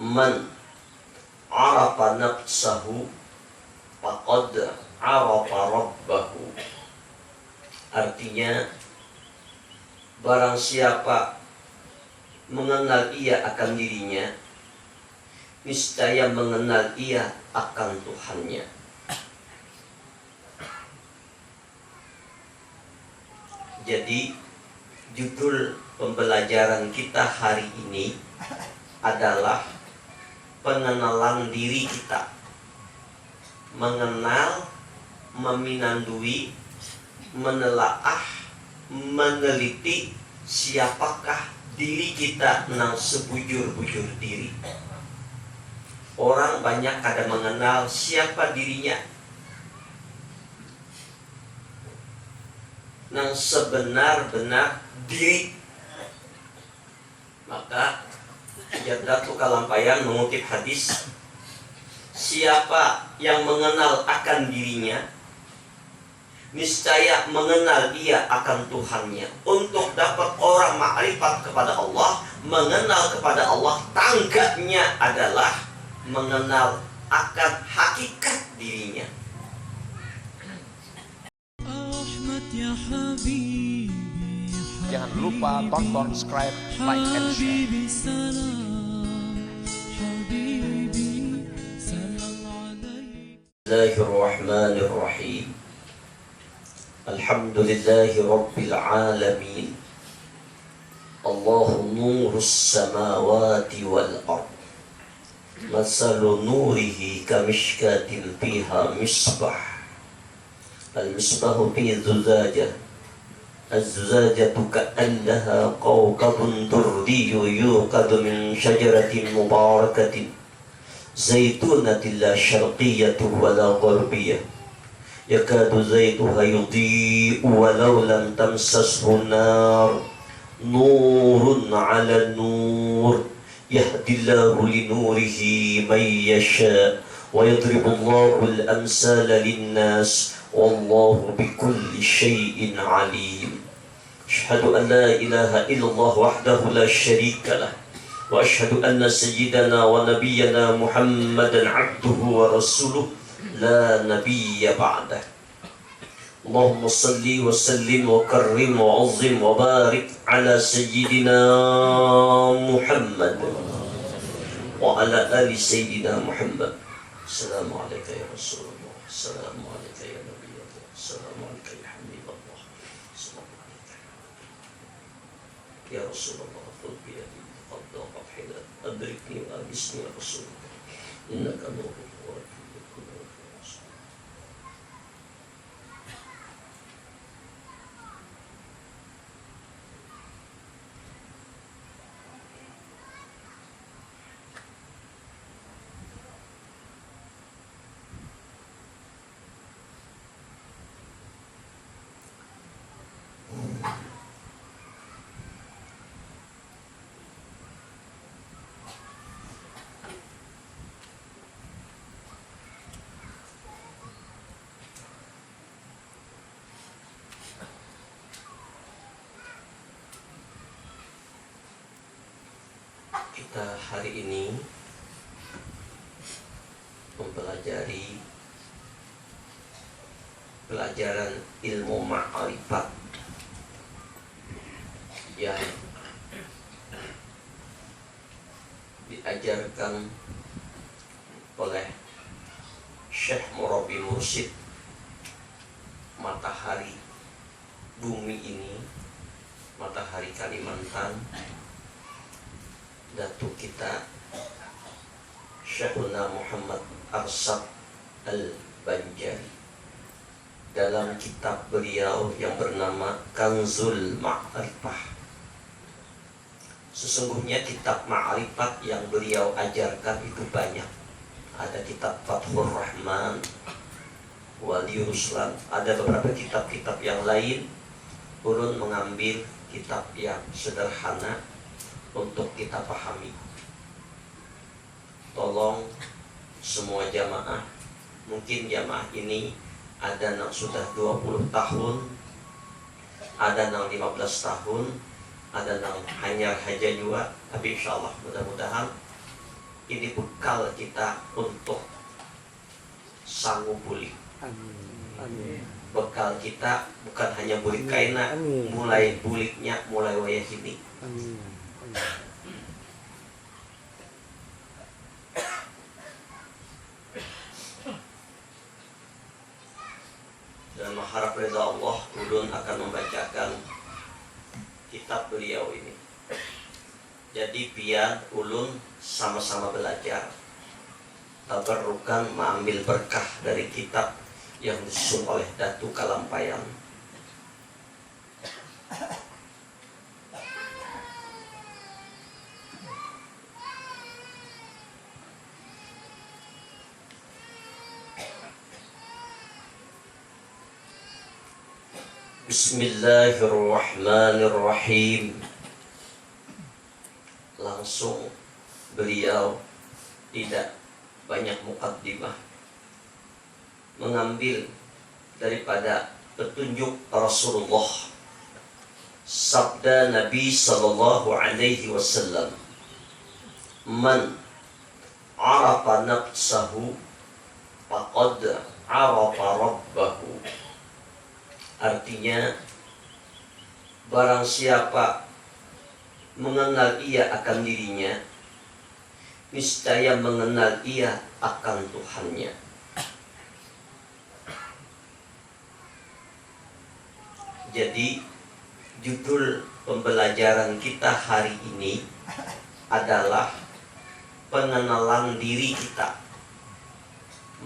Man arafa nafsahu faqad arafa rabbahu. Artinya, barang siapa mengenal ia akan dirinya, niscaya mengenal ia akan Tuhannya. Jadi judul pembelajaran kita hari ini adalah pengenalan diri kita. Mengenal, meminandui, menelaah, meneliti siapakah diri kita nang sebujur-bujur diri. Orang banyak kada mengenal siapa dirinya nang sebenar-benar diri. Maka Jadatu Kalampayan mengutip hadis, siapa yang mengenal akan dirinya, niscaya mengenal ia akan Tuhannya. Untuk dapat orang ma'rifat kepada Allah, mengenal kepada Allah, tangganya adalah mengenal akan hakikat dirinya. Jangan lupa tonton, subscribe, like, and share. Bismillahirrahmanirrahim. Alhamdulillahi Rabbil Alamin. Allahu nurus samawati wal ard. Masalu nurihi kamishkatin fiha misbah. Al-misbahu fi zujajah. Az-zujajatu ka'annaha kawkabun durriyyu yuqadu min syajaratin mubarakatin zaitunatin la syarqiyyatu wa la gharbiyah. Yakadu zaituha yudhi'u walau lam tamsashu nar. Nurun 'ala nur. Yahdillahu linurihi man yasha' wa yadribullahu al-amsala lin-nas. Wallahu bikulli syai'in 'alim. Asyhadu an la ilaha illallah wahdahu la syarika lah. Wa asyhadu anna sayyidana wa nabiyyana Muhammadan 'abduhu wa rasuluh la nabiyya ba'dah. Allahumma salli wa sallim wa karrim wa 'azzim wa barik ala sayyidina Muhammad wa ala ali sayyidina Muhammad. Assalamu alayka ya Rasulullah. Assalamu alayka ya Nabiyullah. Assalamu alayka ya Habibullah. Assalamu alayka ya Rasulullah. Khudh bi yadi fadda qafhila adrikni wa bismi ya Rasulullah. Innaka nurun wa rahmatun. Kita hari ini mempelajari pelajaran ilmu ma'rifat yang diajarkan oleh Syekh Murabi Mursyid. Matahari bumi ini, matahari Kalimantan, Datuk kita Syekhuna Muhammad Arsad Al-Banjari dalam kitab beliau yang bernama Kanzul Ma'rifah. Sesungguhnya kitab ma'rifat yang beliau ajarkan itu banyak. Ada kitab Fathur Rahman, Wali Ruslan, ada beberapa kitab-kitab yang lain. Ulun mengambil kitab yang sederhana untuk kita pahami. Tolong semua jamaah, mungkin jamaah ini ada yang sudah 20 tahun, ada yang 15 tahun, ada yang hanya haja juga, tapi insyaallah mudah-mudahan ini bekal kita untuk sanggup pulih. Amin. Bekal kita bukan hanya bulik kaina, Amin. mulai buliknya mulai wayah ini. Amin. Dan mengharap reza Allah, ulun akan membacakan kitab beliau ini. Jadi biar ulun sama-sama belajar, tabarrukan mengambil berkah dari kitab yang disusun oleh Datu Kalampayan. Bismillahirrahmanirrahim. Langsung beliau tidak banyak mukaddimah, mengambil daripada petunjuk Rasulullah, sabda Nabi sallallahu alaihi wasallam, man arafa nafsahu faqad arafa rabbahu. Artinya, barang siapa mengenal ia akan dirinya, niscaya mengenal ia akan Tuhannya. Jadi, judul pembelajaran kita hari ini adalah pengenalan diri kita.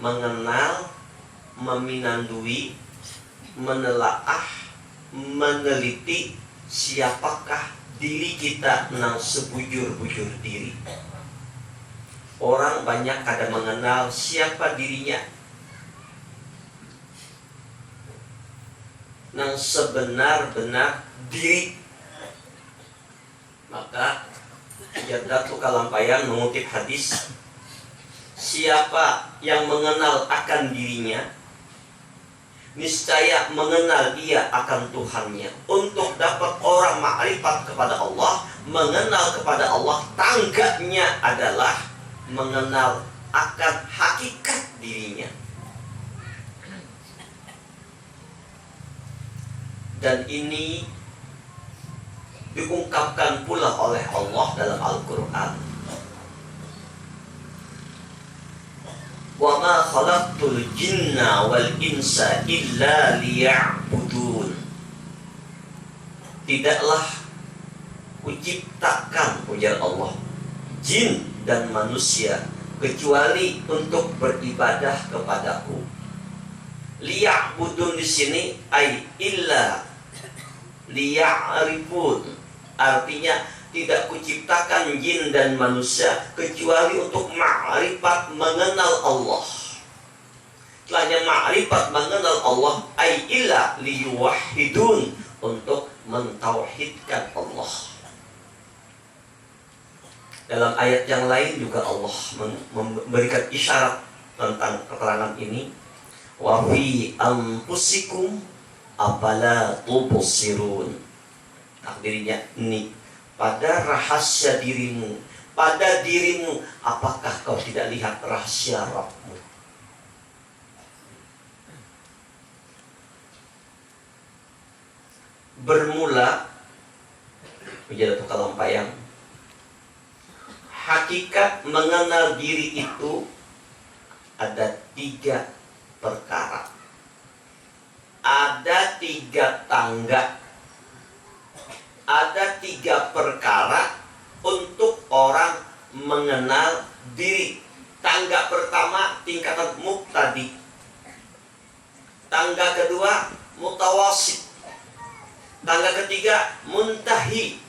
Mengenal, meminandui, menelaah, meneliti siapakah diri kita nang sebujur-bujur diri. Orang banyak kada mengenal siapa dirinya, nang sebenar-benar diri. Maka Datu Kalampayan mengutip hadis, siapa yang mengenal akan dirinya, niscaya mengenal ia akan Tuhannya. Untuk dapat orang makrifat kepada Allah, mengenal kepada Allah, tangganya adalah mengenal akan hakikat dirinya. Dan ini diungkapkan pula oleh Allah dalam Al-Quran. Wa ma khalaqtul jinna wal insa illa liya'budun. Tidaklah kuciptakan, ujar Allah, jin dan manusia kecuali untuk beribadah kepadaku. Liya'budun di sini ay illa liya'rifun. Artinya tidak kuciptakan jin dan manusia kecuali untuk ma'rifat, mengenal Allah. Setelahnya ma'rifat, mengenal Allah, ay illa liyuwahhidun, untuk mentauhidkan Allah. Dalam ayat yang lain juga Allah memberikan isyarat tentang keterangan ini. Wa fi anfusikum afala tubsirun. Takdirnya ini, pada rahasia dirimu, pada dirimu, apakah kau tidak lihat rahasia Rabbmu? Bermula menjadi Datu Kalampayan, hakikat mengenal diri itu ada 3 perkara, ada 3 tangga, ada 3 perkara untuk orang mengenal diri. Tangga pertama tingkatan muqtadi, tangga kedua mutawasid, tangga ketiga muntahi.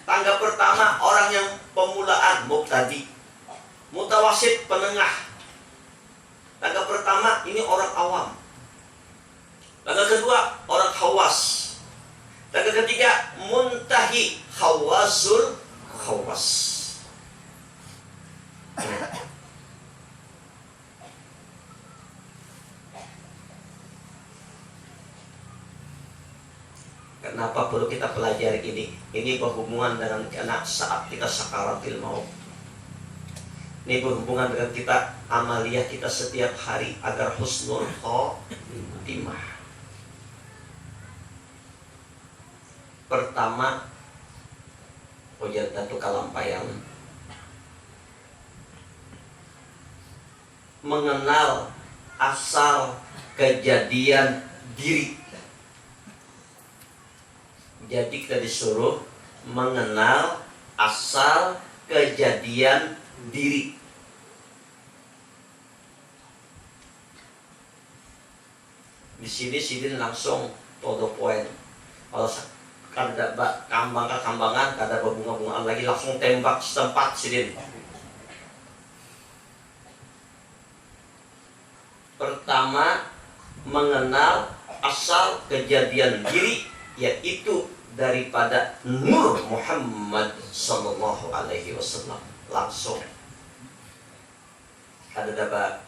Tangga pertama orang yang pemulaan, muqtadi. Mutawasid, penengah. Tangga pertama ini orang awam. Tangga kedua orang khawas. Tangga ketiga muntahi, khawasul khawas. Kenapa perlu kita pelajari ini? Ini berhubungan dengan anak saat kita sakaratil maut. Ini berhubungan dengan kita, amaliyah kita setiap hari agar husnul khotimah. Pertama, Hujjatu Kalampayan mengenal asal kejadian diri. Jadi kita disuruh mengenal asal kejadian diri. Di sini langsung to the point. Kalau kada kambangan, kada berbunga-bungaan lagi, langsung tembak setempat sidin. Pertama, mengenal asal kejadian diri, yaitu daripada Nur Muhammad sallallahu alaihi wasallam. Langsung ada dapat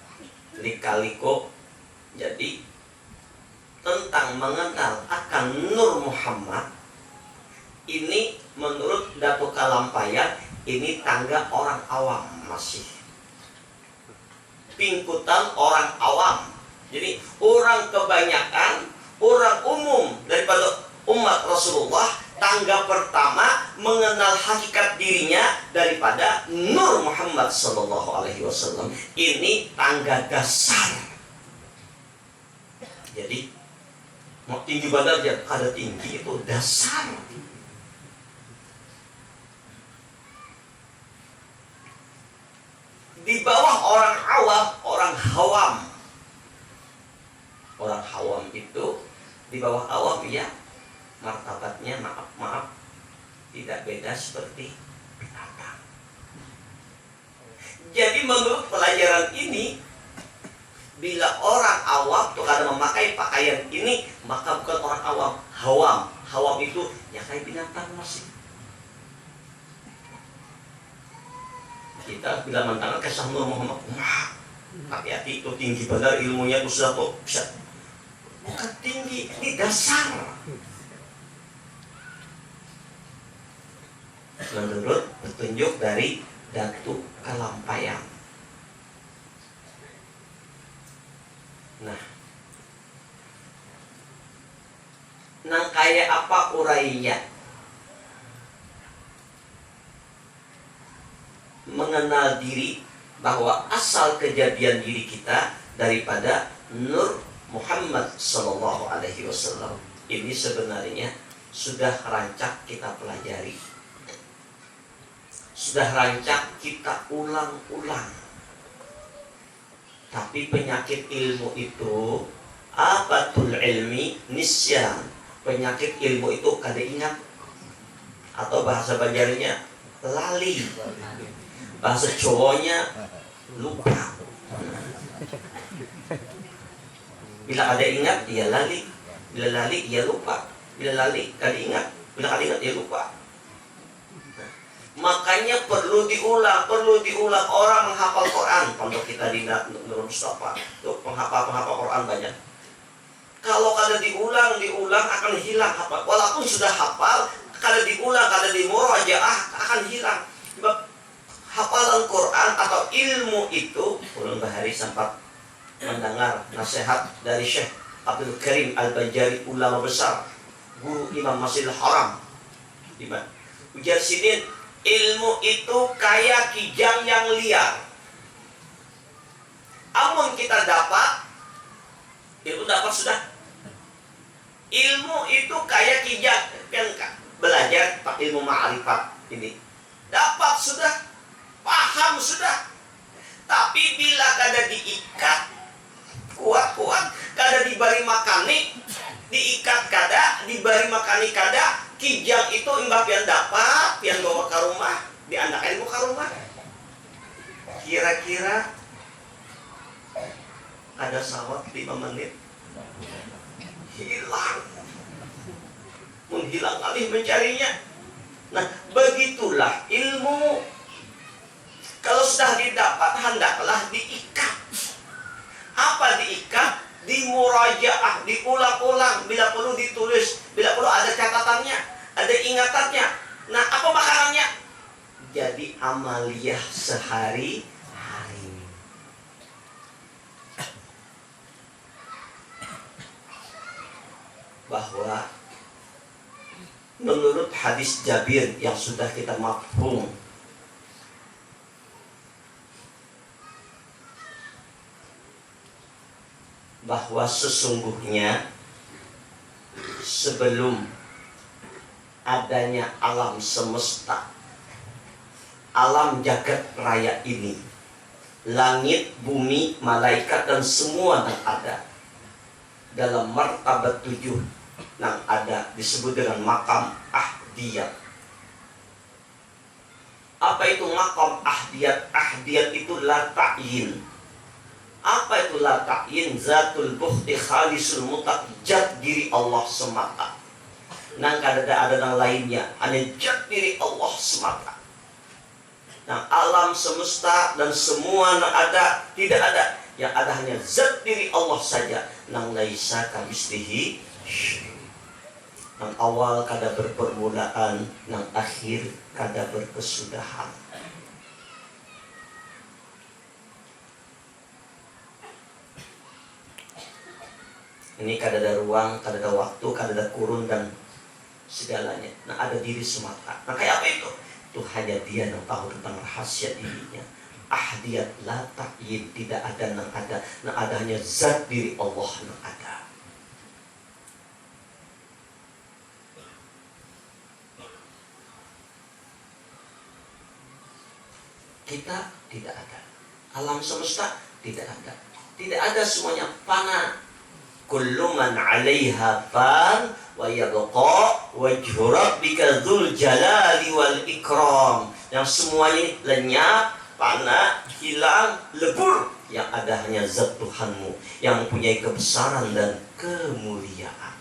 lika-liko. Jadi tentang mengenal akan Nur Muhammad ini menurut Datuk Kalampayan ini tangga orang awam, masih pingkutan orang awam. Jadi orang kebanyakan, orang umum daripada umat Rasulullah, tangga pertama mengenal hakikat dirinya daripada Nur Muhammad sallallahu alaihi wasallam. Ini tangga dasar. Jadi mau tinggi badan dia ada tinggi, itu dasar. Di bawah orang awam, orang hawam. Orang hawam itu di bawah awam, ya, martabatnya maaf tidak beda seperti binatang. Jadi menurut pelajaran ini, bila orang awam tuh kada memakai pakaian ini, maka bukan orang awam, hawam. Hawam itu ya kayak binatang masih. Kita bila mendengar kisah Nur Muhammad, hati-hati itu tinggi benar ilmunya, itu sudah kok bisa. Bukan tinggi, ini dasar. Menurut petunjuk dari Datuk Kalampayan. Nah, nang kaya apa urainya? Mengenal diri, bahwa asal kejadian diri kita daripada Nur Muhammad sallallahu alaihi wasallam. Ini sebenarnya sudah rancak kita pelajari, sudah rancak kita ulang-ulang. Tapi penyakit ilmu itu, abatul ilmi nisyan. Penyakit ilmu itu kada ingat, atau bahasa Banjarnya lali, bahasa Jawanya lupa. Bila ada ingat, ia lali. Bila lali, ia lupa. Bila lali, kada ingat. Bila kada ingat, ia lupa. Makanya perlu diulang. Orang menghafal Quran. Pondok kita di Nurul Mustafa itu penghafal Quran banyak. Kalau kada diulang akan hilang hafal. Walaupun sudah hafal, kada diulang, kada dimurajaah, akan hilang. Sebab hafalan Quran atau ilmu itu, ulun bahari sempat mendengar nasihat dari Syekh Abdul Karim Al-Banjari, ulama besar, guru Imam Masjidil Haram. Ujar sidin, ilmu itu kayak kijang yang liar. Amun kita dapat, ilmu dapat sudah. Ilmu itu kayak kijang, kan belajar ilmu ma'rifat ini. Dapat sudah, paham sudah. Tapi bila kada diikat kuat-kuat, kada diberi makani, diikat kada, diberi makani kada, kijang itu imbab yang dapat, yang bawa ke rumah, diandakan ke rumah. Kira-kira ada sawat 5 menit hilang, menghilang alih mencarinya. Nah, begitulah ilmu. Kalau sudah didapat, hendaklah diikat. Apa diikat? Dimurajaah, diulang-ulang, bila perlu ditulis, bila perlu ada catatannya, ada ingatannya. Nah, apa makanannya? Jadi amaliyah sehari menurut hadis Jabir yang sudah kita mafhum, bahwa sesungguhnya sebelum adanya alam semesta, alam jagat raya ini, langit, bumi, malaikat dan semua yang ada dalam martabat 7 yang ada disebut dengan makam ahdiyat. Apa itu makam ahdiyat? Ahdiyat itu la ta'yin. Apa itu la ta'yin? Zatul bukhti khalisul mutlaq, jat diri Allah semata. Nang ada yang lainnya, hanya jat diri Allah semata. Nah, alam semesta dan semua yang ada tidak ada. Yang ada hanya zat diri Allah saja. Nang laisa kamitslihi syai'. Nang awal kada berpermulaan, nang akhir kada berkesudahan. Ini kada ada ruang, kada ada waktu, kada ada kurun dan segalanya. Nah, ada diri semata. Nah, kayak apa itu? Itu hanya dia yang tahu tentang rahasia dirinya. Ahdiyat la ta'yin, tidak ada yang ada. Nah, ada hanya zat diri Allah yang ada. Kita tidak ada. Alam semesta tidak ada. Tidak ada, semuanya fana. Kullu man 'alaiha fan wa yabqa wajhu rabbika dzul jalali wal ikram. Yang semuanya lenyap, fana, hilang, lebur. Yang ada hanya zat Tuhanmu yang mempunyai kebesaran dan kemuliaan.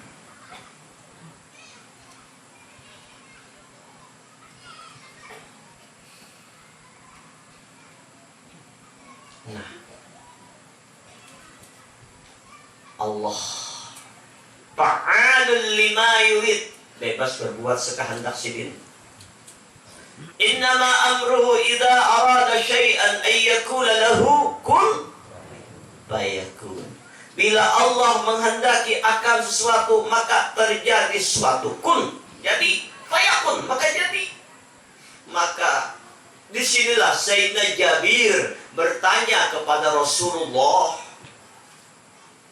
Nah, Allah fa'alun lima yurid, bebas berbuat sekehendak sidin. Innama amruhu idza arada syai'an ay yaqula lahu kun fayakun. Bila Allah menghendaki akan sesuatu, maka terjadi sesuatu. Kun, jadi, fayakun, maka jadi. Maka disinilah Sayyidina Jabir bertanya kepada Rasulullah,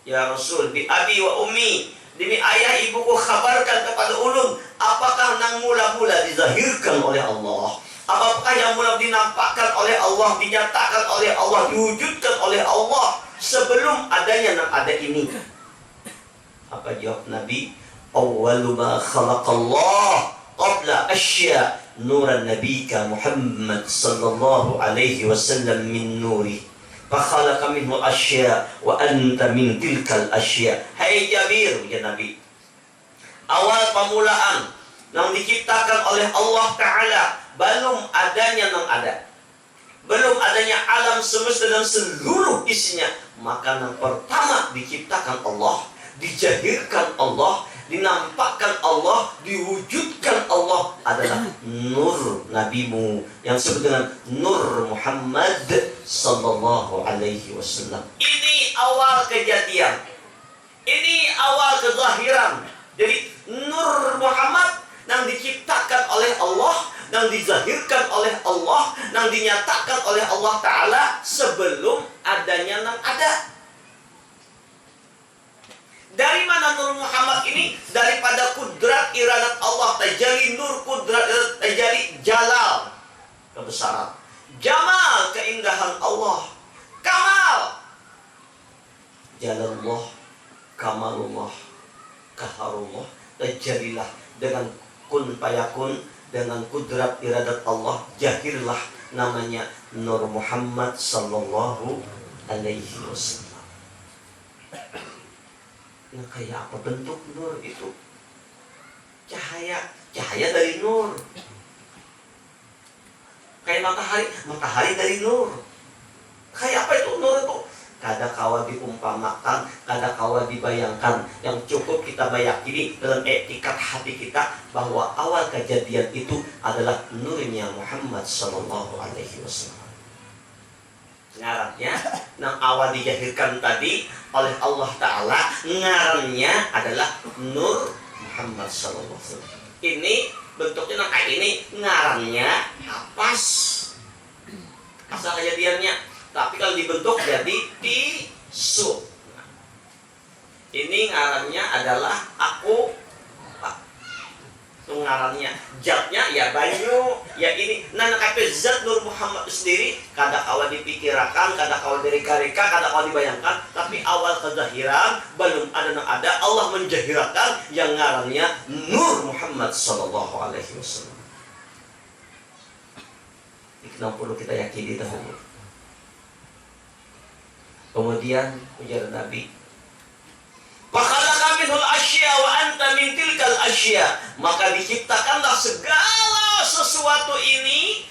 ya Rasul, bi abi wa ummi, demi ayah ibuku khabarkan kepada ulun, apakah nang mula-mula dizahirkan oleh Allah? Apakah yang mula dinampakkan oleh Allah, dinyatakan oleh Allah, diwujudkan oleh Allah sebelum adanya nang ada ini? Apa jawab Nabi? Awwalu ma khalaqallah qabla asya nuran nabika Muhammad sallallahu alaihi wasallam min nuri fakhalaqa minhu asya wa anta min tilkal asya. Hai Jabir, ya Nabi, awal permulaan yang diciptakan oleh Allah Ta'ala, belum adanya yang ada, belum adanya alam semesta dan seluruh isinya, maka yang pertama diciptakan Allah, dijahirkan Allah, dinampakkan Allah, diwujudkan Allah adalah nur nabimu yang disebut dengan Nur Muhammad sallallahu alaihi wasallam. Ini awal kejadian, ini awal kezahiran. Jadi Nur Muhammad yang diciptakan oleh Allah, yang dizahirkan oleh Allah, yang dinyatakan oleh Allah Ta'ala sebelum adanya yang ada. Dari mana Nur Muhammad ini? Daripada kudrat iradat Allah. Tajali nur kudrat, tajali jalal, kebesaran, jamal, keindahan Allah, kamal, jalalullah, kamalullah, kaharullah. Tajalilah dengan kun payakun, dengan kudrat iradat Allah, jahirlah namanya Nur Muhammad sallallahu alaihi wasallam. Nah, kayak apa bentuk nur itu? Cahaya dari nur. Kayak matahari dari nur. Kayak apa itu nur itu? Kada kawa diumpamakan, kada kawa dibayangkan. Yang cukup kita bayangkan dalam etikat hati kita bahwa awal kejadian itu adalah nurnya Muhammad sallallahu alaihi wasallam. Ngarannya nang awal dijahirkan tadi oleh Allah Ta'ala, ngarannya adalah Nur Muhammad sallallahu alaihi wasallam. Ini bentuknya nah kayak ini, ngarannya kapas. Asal kejadiannya. Tapi kalau dibentuk jadi tisu. Nah, ini ngarannya adalah aku. Itu ngarannya. Zatnya ya banyu, ya ini. Nah, tapi zat Nur Muhammad sendiri kadang awal dipikirkan, kadang awal direka-reka, kadang awal dibayangkan, tapi awal kezahiran belum ada Allah menjahirakan yang ngarannya Nur Muhammad sallallahu alaihi wasallam. Ini perlu kita yakini dahulu. Kemudian ujar Nabi, "Fakhalaqaminul asya wa anta min tilkal asya." Maka diciptakanlah segala sesuatu ini,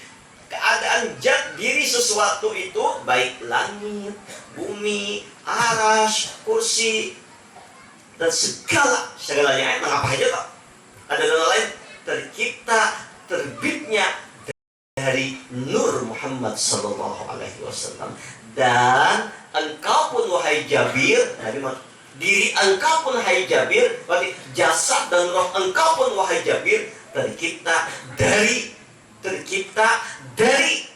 keadaan zat diri sesuatu itu, baik langit, bumi, aras, kursi, dan segalanya. Emang apa aja tak? Ada nama lain, tercipta, terbitnya dari Nur Muhammad sallallahu alaihi wasallam. Dan engkau pun wahai Jabir, diri engkau pun wahai Jabir, berarti jasad dan roh engkau pun wahai Jabir tercipta dari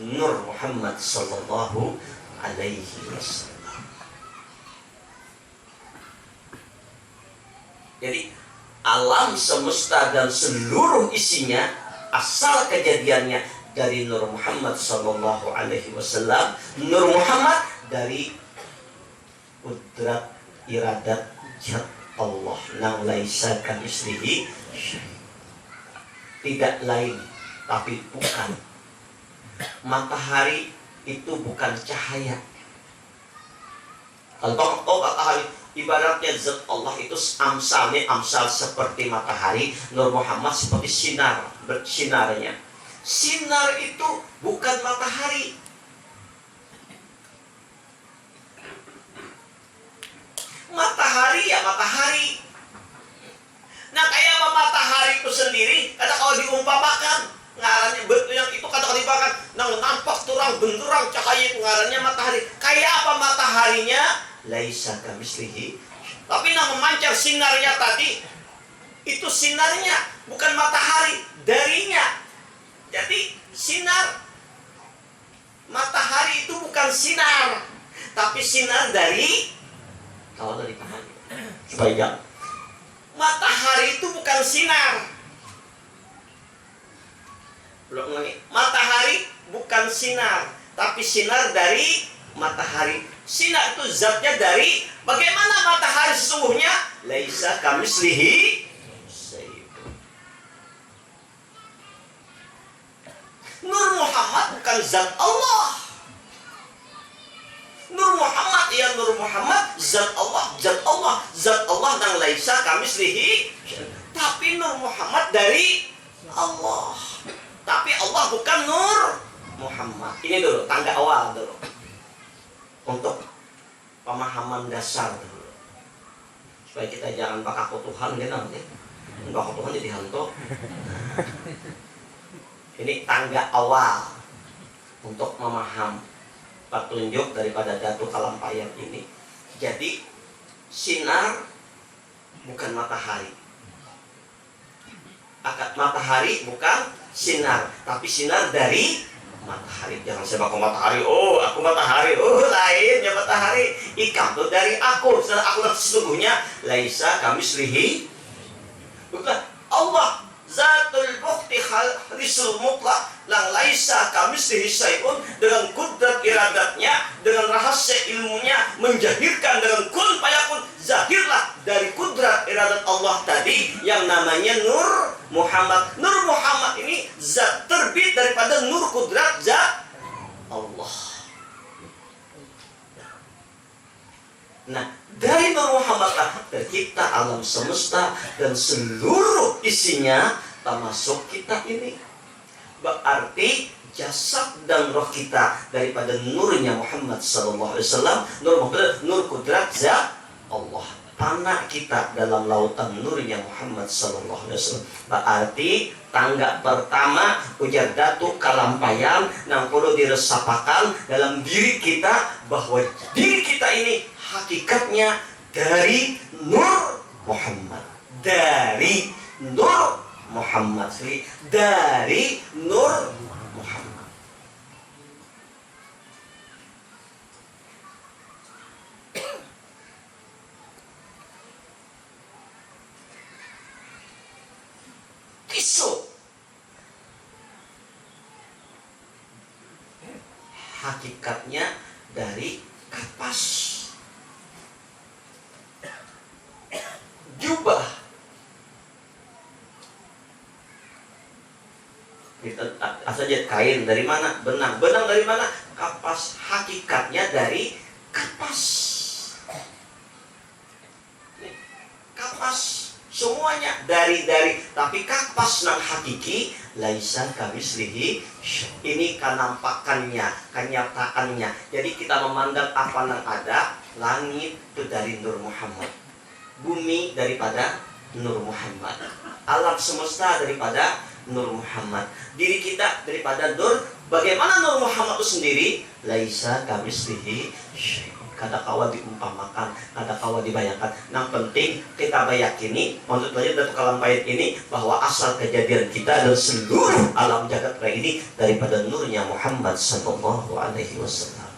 Nur Muhammad sallallahu alaihi wasallam. Jadi alam semesta dan seluruh isinya asal kejadiannya dari Nur Muhammad sallallahu alaihi wasallam. Nur Muhammad dari kudrat iradat zat Allah nang laisa kamitslihi syai'. Tidak lain tapi bukan. Matahari itu bukan cahaya. Kalau matahari ibaratnya zat Allah itu amsal seperti matahari, Nur Muhammad seperti bersinarnya. Sinar itu bukan matahari. Matahari ya matahari. Nah, kayak apa matahari itu sendiri? Kadang kalau diumpamakan, ngarannya betul yang itu kadang diumpamakan, nampak terang benderang cahaya itu ngarannya matahari. Kayak apa mataharinya? Laisa kamitslihi. Tapi yang memancar sinarnya tadi, itu sinarnya bukan matahari, darinya. Jadi sinar matahari itu bukan sinar, tapi sinar dari, kalau dari pahami supaya matahari itu bukan sinar. Belum lagi, matahari bukan sinar, tapi sinar dari matahari. Sinar itu zatnya dari, bagaimana matahari sesungguhnya? Laisa kamitslihi. Nur Muhammad bukan zat Allah. Nur Muhammad ya Nur Muhammad, zat Allah dan laisa kamitslihi. Tapi Nur Muhammad dari Allah. Tapi Allah bukan Nur Muhammad. Ini dulu tangga awal dulu. Untuk pemahaman dasar dulu. Supaya kita jangan pakai Tuhan gitu nanti. Pakai Tuhan jadi hantu. Ini tangga awal untuk memaham petunjuk daripada Datu Kalampayan ini. Jadi sinar bukan matahari. Matahari bukan sinar, tapi sinar dari matahari. Jangan saya pakai matahari. Oh, aku matahari. Oh, lainnya matahari. Ikam tuh dari aku. Sedang aku sesungguhnya laisa kamitslihi. Bukan Allah. Zatul bukti khalisul mutlak lang laisa kamitslihi syai'un, dengan kudrat iradatnya, dengan rahasia ilmunya menjahirkan dengan kun fayakun. Zahirlah dari kudrat iradat Allah tadi yang namanya Nur Muhammad. Nur Muhammad ini zat terbit daripada nur kudrat zat Allah. Nah, dari Nur Muhammad tercipta alam semesta dan seluruh isinya, termasuk kita ini. Berarti jasad dan roh kita daripada nurnya Muhammad sallallahu alaihi wasallam, nur kudrat zat Allah. Tanah kita dalam lautan nurnya Muhammad sallallahu alaihi wasallam. Berarti tangga pertama ujar Datu Kalampayan yang perlu diresapakan dalam diri kita, bahwa diri kita ini hakikatnya dari Nur Muhammad, dari Nur Muhammad, dari Nur Muhammad. Kisah hakikatnya dari kapas, jubah. Asalnya kain dari mana? Benang. Benang dari mana? Kapas. Hakikatnya dari kapas. Kapas. Semuanya dari. Tapi kapas nang hakiki laisa kamislihi. Ini kenampakannya, kenyataannya. Jadi kita memandang apa yang ada. Langit itu dari Nur Muhammad, bumi daripada Nur Muhammad, alam semesta daripada Nur Muhammad, diri kita daripada Nur. Bagaimana Nur Muhammad itu sendiri? Laisa kamislihi syai'. Kada kawa diumpamakan, kada kawa dibayangkan. Yang penting kita bayakini, maksud saja dari kalampait ini, bahwa asal kejadian kita dan seluruh alam jagat raya ini daripada nurnya Muhammad sallallahu alaihi wasallam.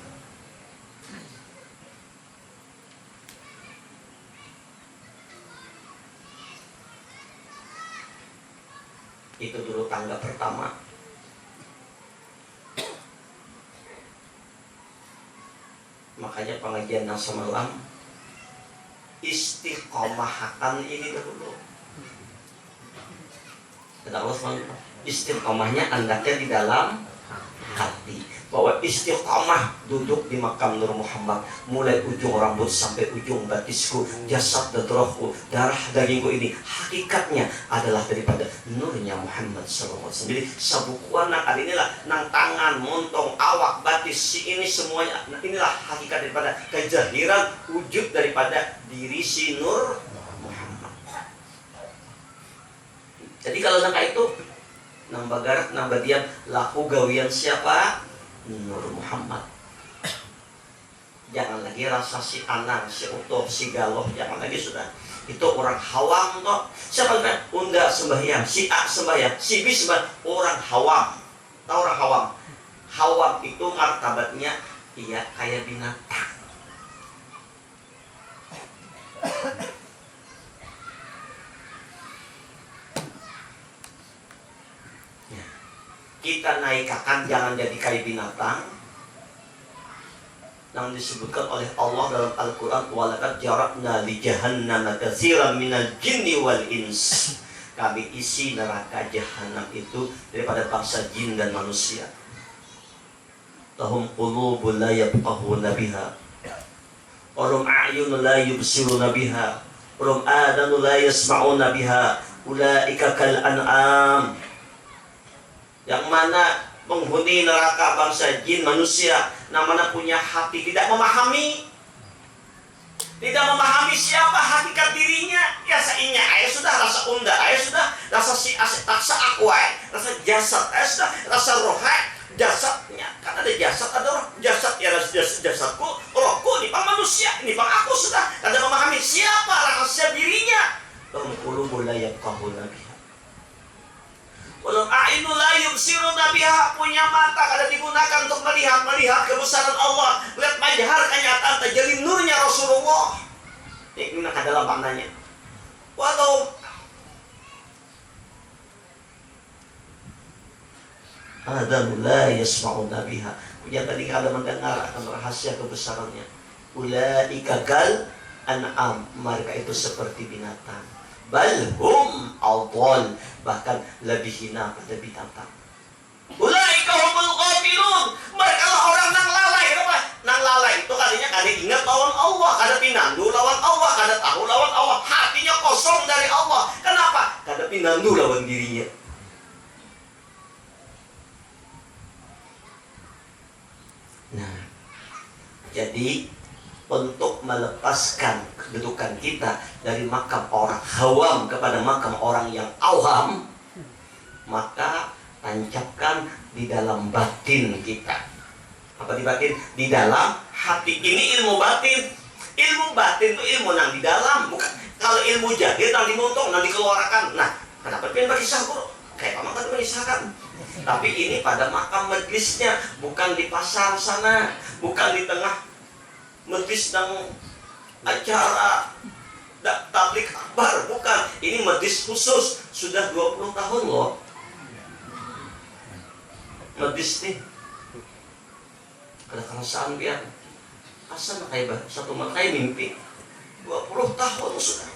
Itu dulu tangga pertama. Makanya pengajian yang semalam istiqomahakan ini dulu. Kata Allah, istiqomahnya andaknya di dalam hati. Bahwa istiqomah duduk di makam Nur Muhammad, mulai ujung rambut sampai ujung batisku, jasad dan rohku, darah dagingku ini hakikatnya adalah daripada nurnya Muhammad SAW. Jadi sabukuan nak inilah nang tangan, montong, awak, batis, si ini semuanya, inilah hakikat daripada kejahiran wujud daripada diri si Nur Muhammad. Jadi kalau nangka itu nang bagarat, nang badian laku gawian siapa? Nur Muhammad. Jangan lagi rasa si Anang, si Utuh, si Galoh, jangan lagi sudah. Itu orang hawam kok. Siapa kan? Unda sembahyang, si A sembahyang, si B sembahyang. Orang hawam. Tahu orang hawam? Hawam itu martabatnya iya kayak binatang. Kita naikkan jangan jadi kayak binatang yang disebutkan oleh Allah dalam Al-Quran, walaqad jarakna li jahannam katsiran minal jinni wal ins. Kami isi neraka jahanam itu daripada bangsa jin dan manusia. Lahum qulubun la yafqahuna biha, walahum a'yunun la yubsiruna biha, walahum adhanun la yasma'una biha, ulaika kal an'am. Yang mana penghuni neraka bangsa jin manusia, yang mana punya hati tidak memahami siapa hakikat dirinya. Ya sainya, ayah sudah rasa unda, ayah sudah rasa si aset taksa aku, rasa jasad, ayah sudah rasa roh, jasadnya kan ada jasad, ada roh. Jasad ya jasadku, rohku ini pang manusia, ini pang aku sudah kada memahami siapa rahasia dirinya. Qulubun la yafqahuna biha, walau a'inu la yubsiruna biha, punya mata kada digunakan untuk melihat kebesaran Allah, lihat majhar kenyataan tajalli nurnya Rasulullah. Ini nak dalam maknanya. Walau adhan la yasma'una biha, punya tadi kada mendengar akan rahasia kebesarannya. Ulaika kal an'am, mereka itu seperti binatang. Balhum adall, bahkan lebih hina pada binatang. Ulaika humul ghafilun, mereka lah orang nang lalai. Apa? Nang lalai itu kadinya kada ingat lawan Allah, kada pinandu lawan Allah, kada tahu lawan Allah, hatinya kosong dari Allah. Kenapa? Kada pinandu lawan dirinya. Nah, jadi untuk melepaskan kedudukan kita dari makam orang hawam kepada makam orang yang awam, maka tancapkan di dalam batin kita. Apa di batin? Di dalam hati. Ini ilmu batin. Ilmu batin itu ilmu yang di dalam, bukan kalau ilmu jahil yang dimontok, yang dikeluarkan. Nah, Kenapa pengen bagi sahur? Kayak paman kan mengisahkan. Tapi ini pada makam majlisnya, bukan di pasar sana, bukan di tengah majlis dan acara tablik akbar, bukan. Ini majlis khusus, sudah 20 tahun loh. Majlis nih. Ada kerasaan biar asal kayak satu makai mimpi 20 tahun sudah.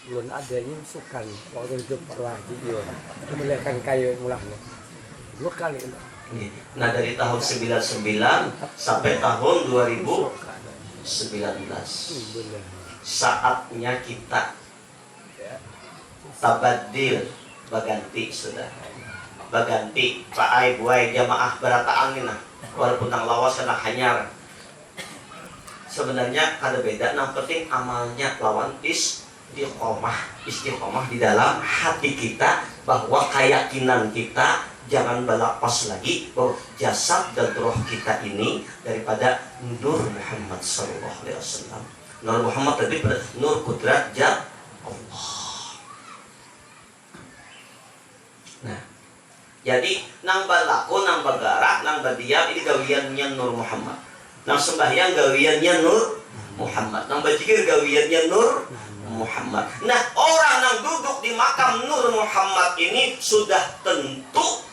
belum adanya sukan waktu hidup lagi dia melihatkan kayu mulanya 2 kali. Nah dari tahun 99 sampai tahun 2019 saatnya kita tabadil baganti sudah baganti paai buai jamaah berataan ini nah walaupun tang lawas kena hanyar sebenarnya ada beda. Yang penting amalnya lawan istiqomah di dalam hati kita, bahwa keyakinan kita jangan berlepas lagi bahwa jasad dan roh kita ini daripada Nur Muhammad sallallahu alaihi wasallam. Nur Muhammad tadi pada nur kudrat Allah. Nah, jadi nang balaku, nang bagarak, nang badiam ini gawiannya Nur Muhammad. Nang sembahyang gawiannya Nur Muhammad. Nang berzikir gawiannya Nur Muhammad. Nah, orang yang duduk di makam Nur Muhammad ini sudah tentu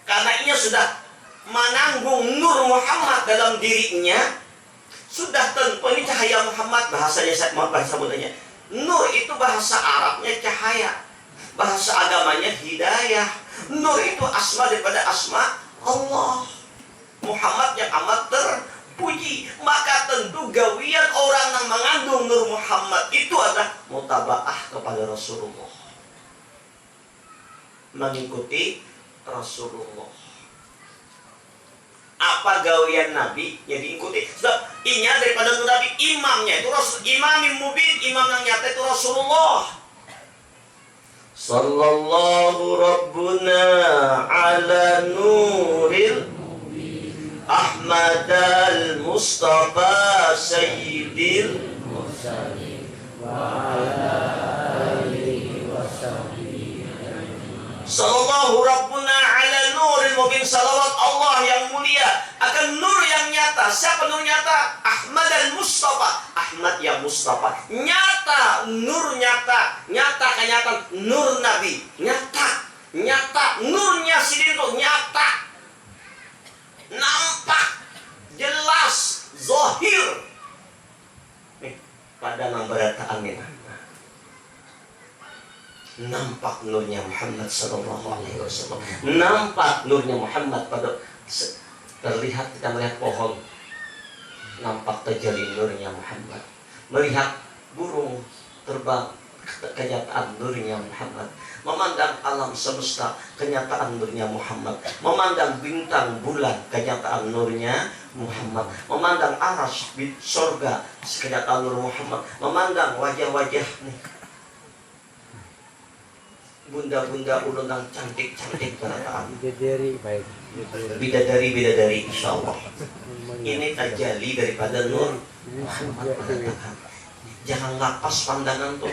karena ia sudah menanggung Nur Muhammad dalam dirinya, sudah tentu ini cahaya Muhammad bahasanya, bahasa mudanya. Nur itu bahasa Arabnya cahaya, bahasa agamanya hidayah. Nur itu asma daripada asma Allah. Muhammad yang amat terpuji, maka tentu gawian orang yang mengandung Nur Muhammad itu adalah mutabaah kepada Rasulullah, mengikuti Rasulullah. Apa gawian Nabi yang diikuti? Sebab inya daripada Nabi, imamnya itu Rasul, imam mubin, imam yang nyata itu Rasulullah. Sallallahu Rabbuna ala nuril Ahmad al-Mustafa Sayyidil Mursalin wa ala alihi wa sahbihi. Sallallahu Rabbuna ala nuril mubin. Salawat Allah yang mulia akan nur yang nyata. Siapa nur nyata? Ahmad al-Mustafa. Ahmad yang Mustafa. Nyata, nur nyata. Nyata kenyataan nur Nabi. Nyata. Nyata. Nurnya sendiri tuh nyata. Nampak jelas zahir nih pada nambarataan ini nampak nurnya Muhammad sallallahu alaihi wasallam, nampak nurnya Muhammad pada terlihat. Kita melihat pohon nampak terjalin nurnya Muhammad, melihat burung terbang kenyataan nurnya Muhammad, memandang alam semesta kenyataan nurnya Muhammad, memandang bintang bulan kenyataan nurnya Muhammad, memandang aras surga kenyataan nur Muhammad, memandang wajah-wajah nih bunda-bunda ulun yang cantik-cantik kenyataan bidadari insyaallah ini terjadi daripada nur Muhammad. Jangan lapas pandangan tuh.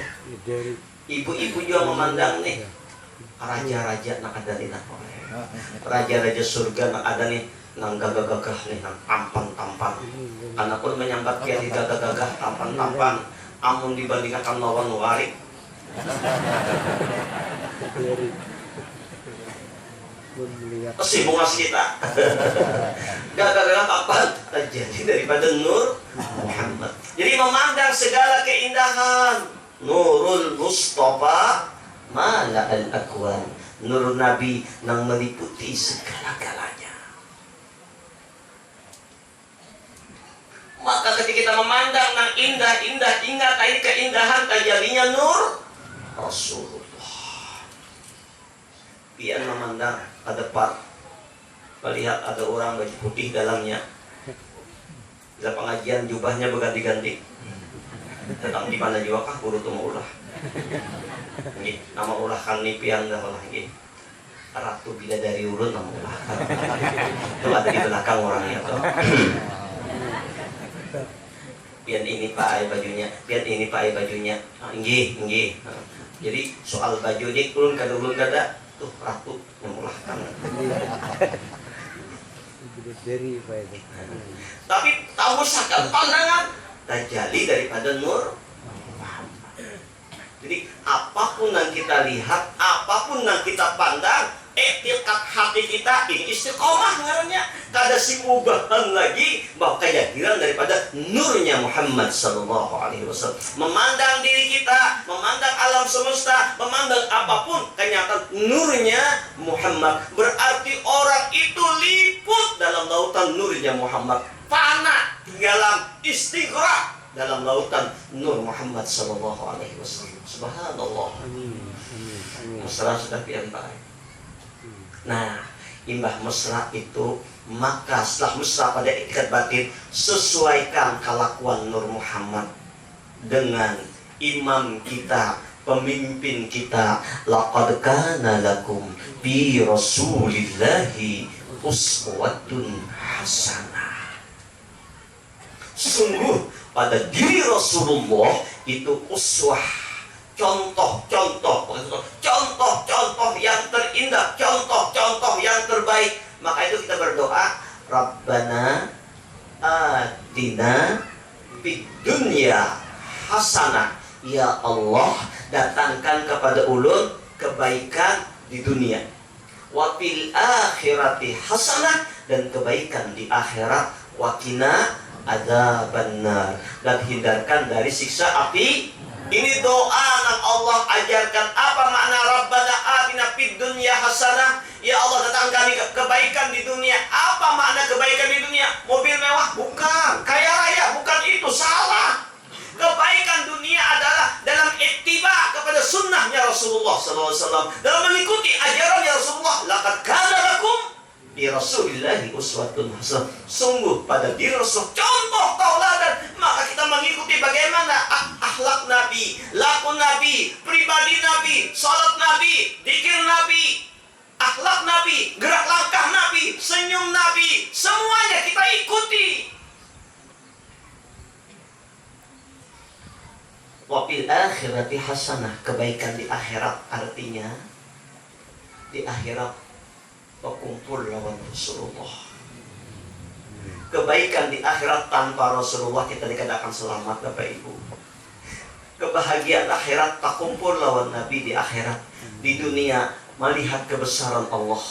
Ibu-ibu juga memandang nih raja-raja nak ada nih, raja-raja surga nak ada nih, nang gagah-gagah nih, nang tampan-tampan. Karena pun menyambat dia di gagah-gagah tampan-tampan, amun dibandingkan lawan warik. Kesibukan kita. Gagah-gagah tampan terjadi daripada nur Muhammad. Jadi memandang segala keindahan Nurul Mustafa Mala al-Akwan, nur Nabi yang meliputi segala-galanya. Maka ketika kita memandang yang indah-indah, ingat ini keindahan terjadinya nur Rasulullah. Pian memandang ke depan, melihat ada orang baju putih dalamnya. Bila pengajian jubahnya berganti-ganti. Datang di mana juga kah guru tuh mau ulah. Nama ulah kan nipian dah ulah nggih. Ratu bidadari urun nama ulah. Itu ada di belakang orangnya tuh. pian ini pakai bajunya, pian ini pakai bajunya. Inggih, inggih. Jadi soal baju ini ulun kada tuh ratu memulahkan. Dari apa itu? Tapi tahu sakal pandangan tajali daripada nur. Jadi apapun yang kita lihat, apapun yang kita pandang, etikat hati kita ini istiqomah ngarannya. Kada simubahan lagi bahwa kehadiran daripada nurnya Muhammad sallallahu alaihi wasallam. Memandang diri kita, memandang alam semesta, memandang apapun kenyataan nurnya Muhammad. Berarti orang itu liput dalam lautan nurnya Muhammad. Fana dalam istighraq dalam lautan nur Muhammad sallallahu alaihi wasallam. Subhanallah. Mesra sudah pian baik. Nah, imbah mesra itu, maka setelah mesra pada ikat batin, sesuaikan kelakuan Nur Muhammad dengan imam kita, pemimpin kita. Laqad kana lakum bi rasulillahi uswatun hasanah. Sungguh pada diri Rasulullah itu uswah, contoh-contoh yang terindah, contoh-contoh yang terbaik. Maka itu kita berdoa, Rabbana atina fid dunya hasanah. Ya Allah, datangkan kepada ulun kebaikan di dunia. Wa fil akhirati hasanah, dan kebaikan di akhirat. Wa qina adzabannar, dan hindarkan dari siksa api. Ini doa yang Allah ajarkan. Apa makna Rabbana atina fid dunya hasanah? Ya Allah, datangkan kebaikan di dunia. Apa makna kebaikan di dunia? Mobil mewah? Bukan. Kaya raya? Bukan, itu salah. Kebaikan dunia adalah dalam ittiba kepada sunnahnya Rasulullah SAW, dalam mengikuti ajarannya Rasulullah. Laqad kana lakum bi rasulillahi uswatun hasanah. Sungguh pada diri Rasul contoh tauladan. Maka kita mengikuti bagaimana akhlak Nabi, laku Nabi, pribadi Nabi, salat Nabi, zikir Nabi, akhlak Nabi, gerak langkah Nabi, senyum Nabi, semuanya kita ikuti. Wa fil akhirati hasanah, kebaikan di akhirat, artinya di akhirat berkumpul lawan Rasulullah. Kebaikan di akhirat tanpa Rasulullah kita tidak akan selamat, Bapak Ibu. Kebahagiaan akhirat tak kumpul lawan Nabi di akhirat. Di dunia melihat kebesaran Allah,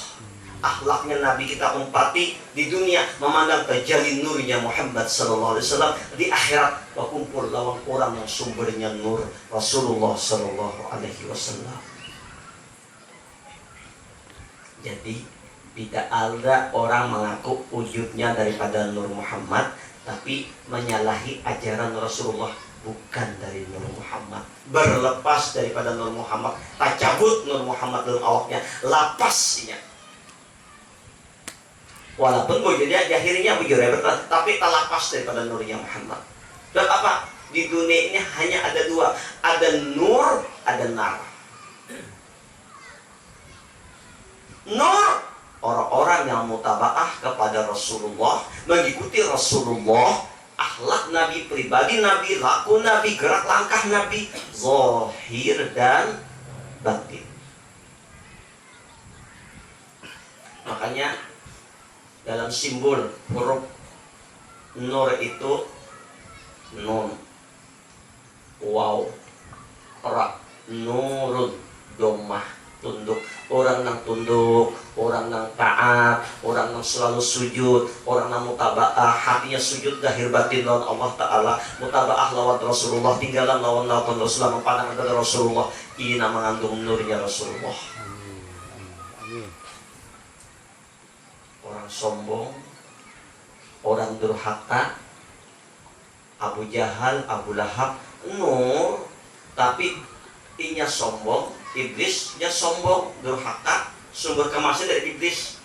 akhlaknya Nabi kita umpati. Di dunia memandang tajalli nurnya Muhammad sallallahu alaihi wasallam. Di akhirat berkumpul lawan orang yang sumbernya nur, Rasulullah sallallahu alaihi wasallam. Jadi tidak ada orang mengaku wujudnya daripada Nur Muhammad, tapi menyalahi ajaran Rasulullah, bukan dari Nur Muhammad. Berlepas daripada Nur Muhammad, tak cabut Nur Muhammad dalam awaknya, lapasnya. Walaupun wujudnya akhirnya wujudnya bertahan, tapi tak lepas daripada Nurnya Muhammad. Dan apa? Di dunia ini hanya ada dua, ada nur, ada nar. Nur, orang-orang yang mutabaah kepada Rasulullah, mengikuti Rasulullah, akhlak Nabi, pribadi Nabi, laku Nabi, gerak langkah Nabi, zahir dan batin. Makanya dalam simbol huruf nur itu nun, waw, ra, nurun, domah, tunduk. Orang yang tunduk, orang yang taat, orang yang selalu sujud, orang yang mutabaah, hatinya sujud zahir batin lawan Allah Ta'ala, mutabaah lawan Rasulullah, tinggalan lawan Rasulullah, memandang kepada Rasulullah. Ini mengandung nurnya Rasulullah. Orang sombong, orang durhaka, Abu Jahal, Abu Lahab, nur, tapi inya sombong. Iblisnya sombong, durhaka, sumber kemasan dari iblis.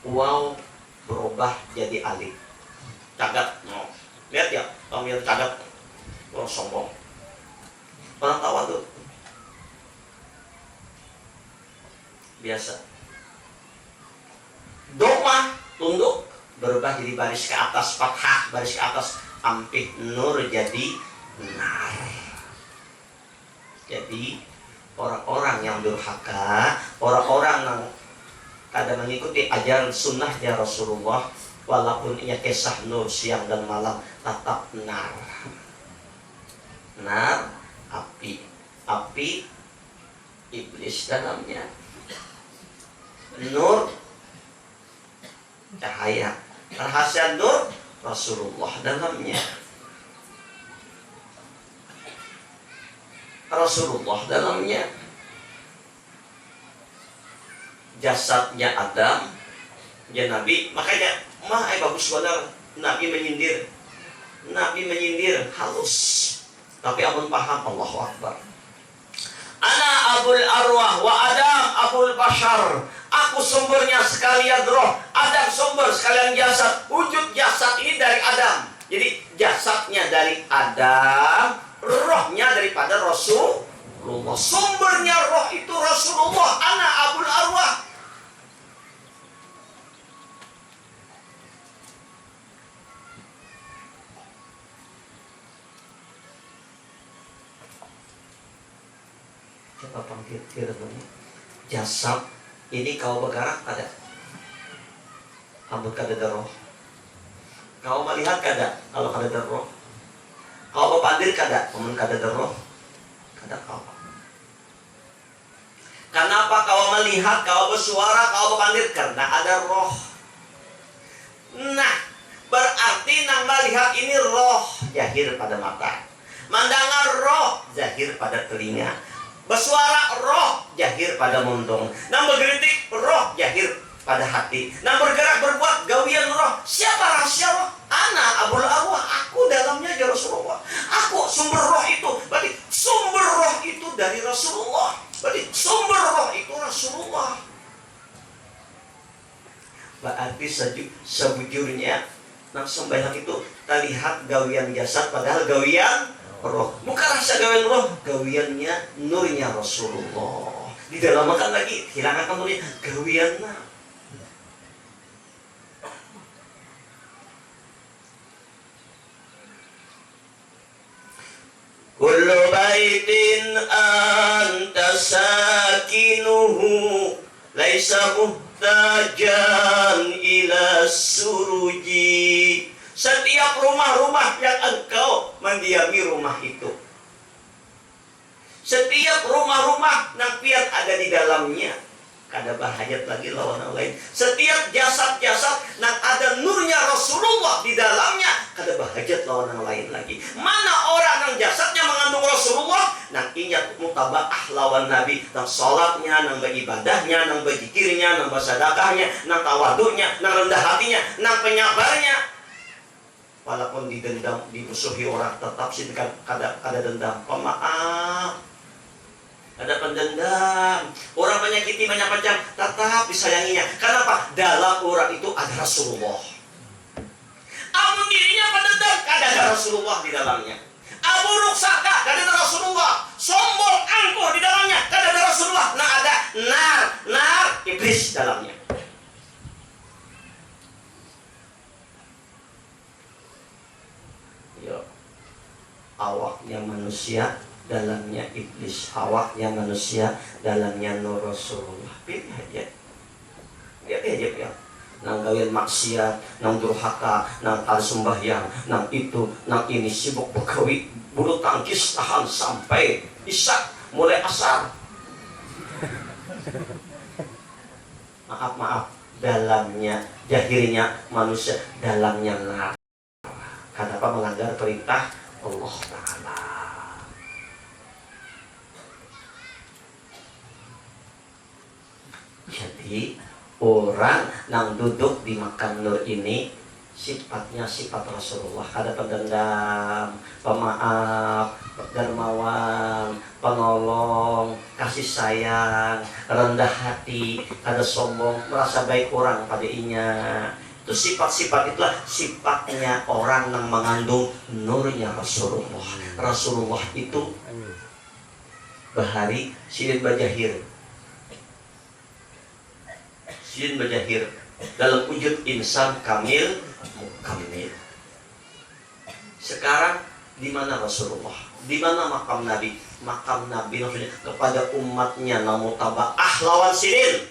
Wow, berubah jadi alim, cagat. No. Lihat ya, kamu yang cagat, orang sombong, orang tawadhu, biasa. Domah, tunduk, berubah jadi baris ke atas, fathah, baris ke atas. ampih nur jadi nar. Jadi orang-orang yang durhaka, orang-orang yang kada mengikuti ajaran sunnahnya Rasulullah, walaupun ia kisah nur siang dan malam, tetap nar. Nar, api. Api, iblis dalamnya. Nur, cahaya. Rahasia nur, Rasulullah dalamnya. Rasulullah dalamnya. Jasadnya Adam, ya Nabi. Makanya bagus benar Nabi menyindir. Nabi menyindir halus, tapi amun paham. Allahu Akbar. Ana abul arwah wa Adam abul bashar. Aku sumbernya sekalian roh, Adam sumber sekalian jasad. Wujud jasad ini dari Adam. Jadi jasadnya dari Adam, rohnya daripada Rasulullah. Sumbernya roh itu Rasulullah. Ana abul arwah. Coba panggil firman jasad ini kau bergerak kada? Ambut kada roh. Kau melihat kada? Kalau kada roh. Kau berpandir kada? Amun kada roh. Kada kau. Kenapa kau melihat? Kau bersuara? Kau berpandir? Karena ada roh. Nah, berarti nang melihat ini roh zahir pada mata. Mendengar roh zahir pada telinga. Bersuara roh zahir pada muntung. Nang bergeritik roh zahir pada hati. Nang bergerak berbuat gawian roh. Siapa rahasia roh? Ana abul arwah. Aku dalamnya ya Rasulullah. Aku sumber roh itu. Berarti sumber roh itu dari Rasulullah. Berarti sumber roh itu Rasulullah. Berarti sebujurnya nang sembahyang itu terlihat gawian jasad padahal gawian roh. Bukan rasa gawian roh, gawiannya nurnya Rasulullah. Di dalam makan lagi hilangkan nurnya gawiannya. Kullu baitin anta sakinuhu laisa muhtajan ila suruji. Setiap rumah-rumah yang engkau mendiami rumah itu, setiap rumah-rumah yang pian ada di dalamnya, kada bahayat lagi lawan yang lain. Setiap jasad-jasad yang ada nurnya Rasulullah di dalamnya, kada bahayat lawan yang lain lagi. Mana orang yang jasadnya mengandung Rasulullah, nang ingat mutabaah lawan Nabi, nang sholatnya, nang beribadahnya, nang berzikirnya, nang bersedekahnya, nang tawaduknya, nang rendah hatinya, nang penyabarnya. Walaupun didendam, dimusuhi orang, tetap sih kada dendam. Pemaaf, ada pendendam. Orang menyakiti banyak macam, tetap disayanginya. Kenapa? Dalam orang itu ada Rasulullah. Amun dirinya pendendam, kada ada Rasulullah di dalamnya. Abu ruksaka, kada ada Rasulullah. Sombong, angkuh di dalamnya, kada ada Rasulullah. Nah ada nar iblis dalamnya. Awaknya manusia, dalamnya iblis. Awaknya manusia, dalamnya nur Rasulullah. Pilih aja. Ya. Nang gawian maksiat, nang durhaka, nang al sembahyang, nang itu, nang ini sibuk bergawi, bulu tangkis tahan sampai isak, mulai asar. Maaf, dalamnya, jahirnya manusia, dalamnya nar. Kenapa melanggar perintah Allah Ta'ala? Jadi orang yang duduk di makan nur ini sifatnya sifat Rasulullah. Ada pendendam, pemaaf, dermawan, penolong, kasih sayang, rendah hati, ada sombong, merasa baik orang pada inya. Itu sifat-sifat itulah sifatnya orang yang mengandung nurnya Rasulullah. Rasulullah itu bahari sidin bajahir. Sidin bajahir dalam wujud insan kamil mukamil. Sekarang di mana Rasulullah? Di mana makam Nabi? Makam Nabi maksudnya kepada umatnya namun taba'ah lawan sirin.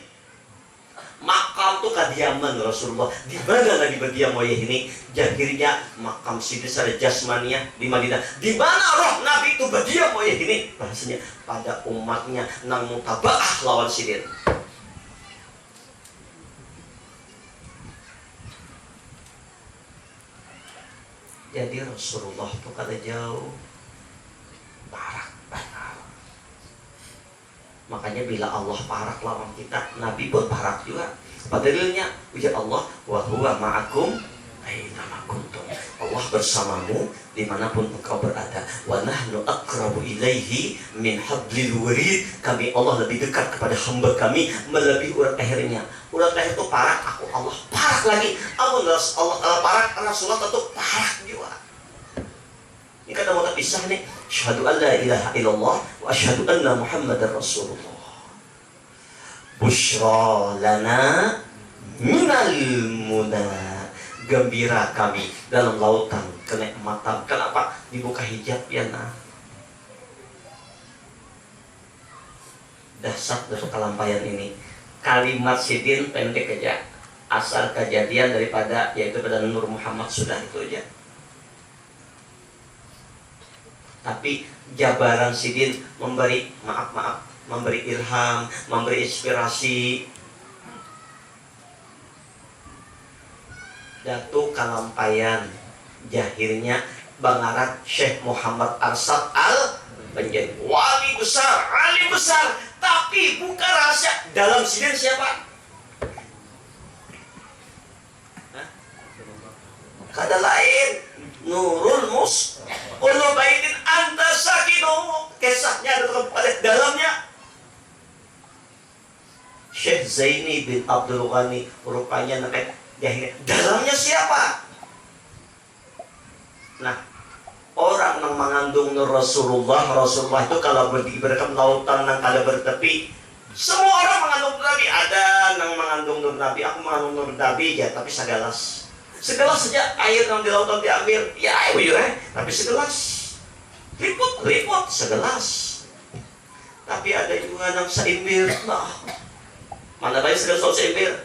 Makam tuh kediaman Rasulullah. Di mana Nabi berdiam wayah ini? Jahirnya makam sidin secara jasmania di Madinah. Di mana roh Nabi itu berdiam wayah ini? Bahasanya pada umatnya namun taba'ah lawan sirin. Jadi Rasulullah itu kada jauh parak benar. Makanya bila Allah parak lawan kita, Nabi pun parak juga. Padahilnya ujar Allah, wa huwa ma'akum aina ma kuntum. Allah bersamamu dimanapun engkau berada. Wa nahnu aqrabu ilaihi min hablil warid. Kami Allah lebih dekat kepada hamba kami melebihi urat lehernya. Urat leher itu parak, aku Allah parak lagi. Allah parak, Rasulullah tentu parak juga. Ini kata mau terpisah nih. Asyhadu an la ilaha illallah wa asyhadu anna Muhammadar Rasulullah. Busyra lana minal muna. Gembira kami dalam lautan kenikmatan. Kenapa dibuka hijab ya nah? Dahsyat dari kelampaian ini. Kalimat sidin pendek aja. Asal kejadian daripada yaitu pada Nur Muhammad sudah itu aja. Tapi jabaran sidin memberi maaf, memberi ilham, memberi inspirasi. Datu kalampayan jahirnya Bangarat Syekh Muhammad Arsad Al-Banjari, wali besar, alim besar, tapi buka rahasia dalam sidin siapa? Kada lain Nurul Mus Ulu Baitin Anta Sakinu. Kisahnya ada pada dalamnya Syekh Zaini bin Abdul Ghani, rupanya namanya jahilnya. Dalamnya siapa? Nah, orang yang mengandung Nur Rasulullah itu kalau beribadah lautan yang kada bertepi. Semua orang mengandung Nabi. Ada yang mengandung Nur Nabi. Aku mengandung Nur Nabi ya, tapi segelas saja air yang di lautan diambil. Ya, tapi segelas. Liput segelas. Tapi ada juga yang seimbir. Nah, mana baik segelas seimbir.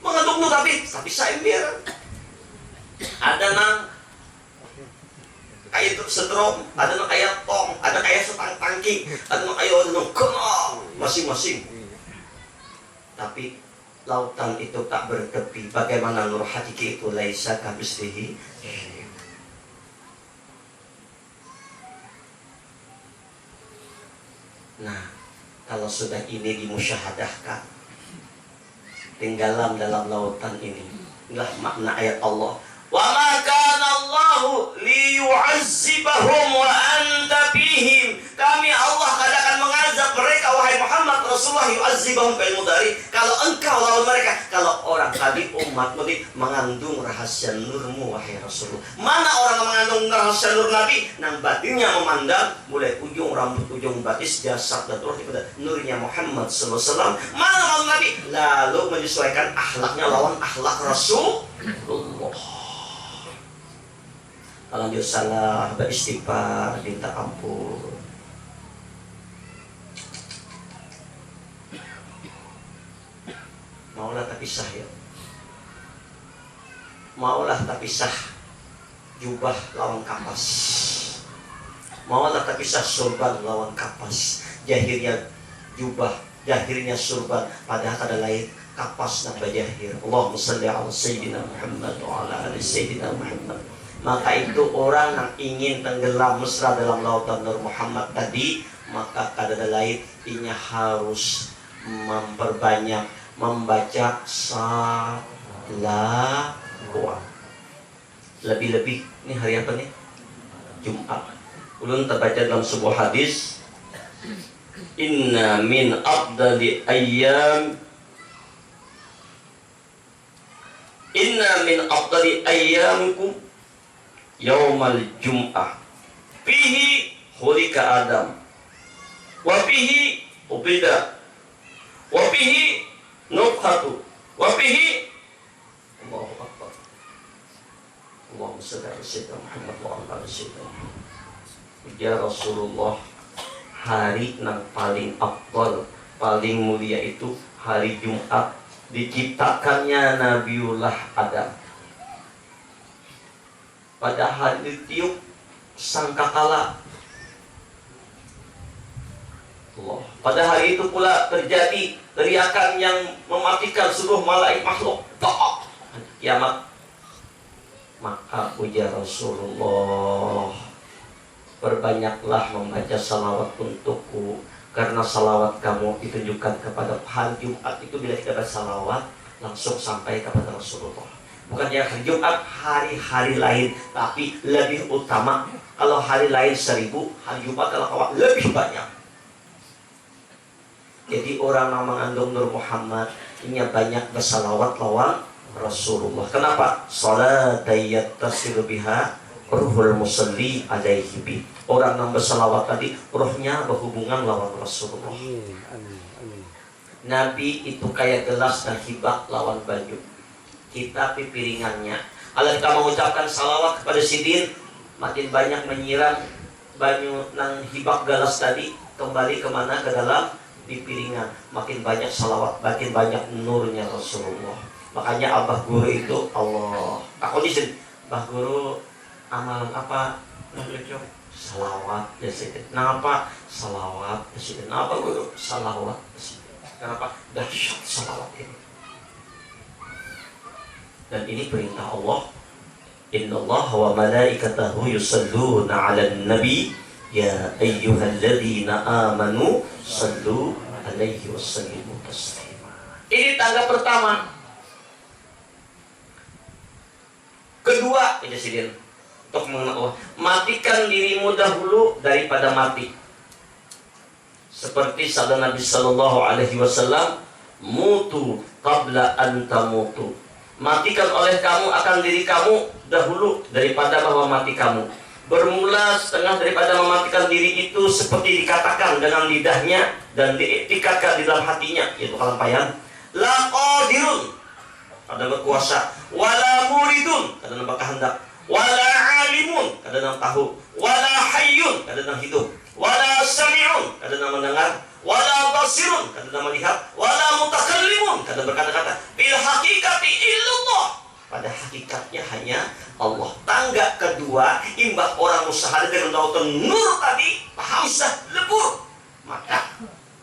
Mengandung Nur Nabi, tapi seimbir. Ada nang kayak itu sedrom, ada nang kayak tong, ada kayak setang tangki, ada nang kayak kenal masing-masing. Tapi lautan itu tak bertepi. Bagaimana nur hakiki itu laisa kamislihi. Nah, kalau sudah ini dimusyahadahkan, tinggalan dalam lautan ini, inilah makna ayat Allah. Wa ma kana Allahu liyu'azzibahum wa anta fihim. Kami Allah kada akan mengazab mereka wahai Muhammad Rasulullah yu'azzibahum bil mudari. Kalau engkau lawan mereka, kalau orang kami umat Nabi mengandung rahasia nurmu wahai Rasulullah. Mana orang yang mengandung rahasia nur Nabi? Nang batinnya memandang mulai ujung rambut ujung batis jasad dan roh kepada nurnya Muhammad sallallahu alaihi wasallam. Mana lawan Nabi? Lalu menyesuaikan akhlaknya lawan akhlak Rasulullah. Kalau dia salah, beristighfar, minta ampun. Maulah tapi sah ya. Maulah tapi sah jubah lawan kapas. Maulah tapi sah surban lawan kapas. Jahirnya jubah, jahirnya surban, padahal ada lain kapas dan bajahir. Allahumma shalli ala sayyidina Muhammad wa ala ali sayyidina Muhammad. Maka itu orang yang ingin tenggelam mesra dalam lautan Nur Muhammad tadi, maka kada lain inya harus memperbanyak membaca salawat. Lebih-lebih ini hari apa nih? Jumat. Ulun terbaca dalam sebuah hadis, Inna min afdali ayyamikum yaumal jum'ah fihi khulika Adam wa fihi ubida wa fihi nufhatu wa fihi Allahu Akbar. Allahumma shalli pada situ. Ya Rasulullah, hari yang paling afdal, paling mulia itu hari Jumat, diciptakannya Nabiullah Adam. Pada hari tiup sangkakala Allah. Pada hari itu pula terjadi teriakan yang mematikan seluruh malaikat makhluk. Kiamat. Maka ujar Rasulullah, perbanyaklah membaca salawat untukku, karena salawat kamu ditunjukkan kepada hari Jumat itu. Bila kita baca salawat langsung sampai kepada Rasulullah. Bukan yang hari Jumat, hari-hari lain, tapi lebih utama. Kalau hari lain 1000, hari Jumat kalau kawan lebih banyak. Jadi orang yang mengandung Nur Muhammad ini banyak bersalawat lawan Rasulullah. Kenapa? Salat yattasilu biha ruhul musalli alaihi bi. Orang yang bersalawat tadi ruhnya berhubungan lawan Rasulullah. Amin. Nabi itu kayak gelas dan hibah lawan banyu. Kita pipiringannya. Kalau kita mengucapkan salawat kepada Sidin, makin banyak menyiram banyu nang hibah gelas tadi kembali kemana? Ke dalam pipiringan. Makin banyak salawat, makin banyak nurnya Rasulullah. Makanya Abah Guru itu Allah. Aku disini, Abah Guru amalan apa? Salawat ya Sidin. Kenapa? Salawat ya Sidin. Kenapa Guru? Salawat ya Sidin. Kenapa? Dahsyat salawat ini. Dan ini perintah Allah. Innallaha wa malaikatahu yusalluna 'alan nabi ya ayyuhalladzina amanu sallu alaihi wasallimu taslima. Ini tangga pertama. Kedua, Sidin, untuk mengenal Allah, matikan dirimu dahulu daripada mati. Seperti sabda Nabi sallallahu alaihi wasallam, mutu qabla an tamutu. Matikan oleh kamu akan diri kamu dahulu daripada bahwa mati kamu. Bermula setengah daripada mematikan diri itu seperti dikatakan dengan lidahnya dan diiktikatkan di dalam hatinya, yaitu kalampayan. La qadirun, ada berkuasa. Wala muridun, kadang berkehendak. Wala alimun, kadang tahu. Wala hayyun, kadang hidup. Wala sami'un, kadang mendengar. Wala basirun, kadang melihat. Wala mutakallimun, kadang berkata-kata. Bil haqiqati illallah, pada hakikatnya hanya Allah. Tangga kedua, imbah orang usaha dengan mendapatkan nur tadi, hamzah lebur, maka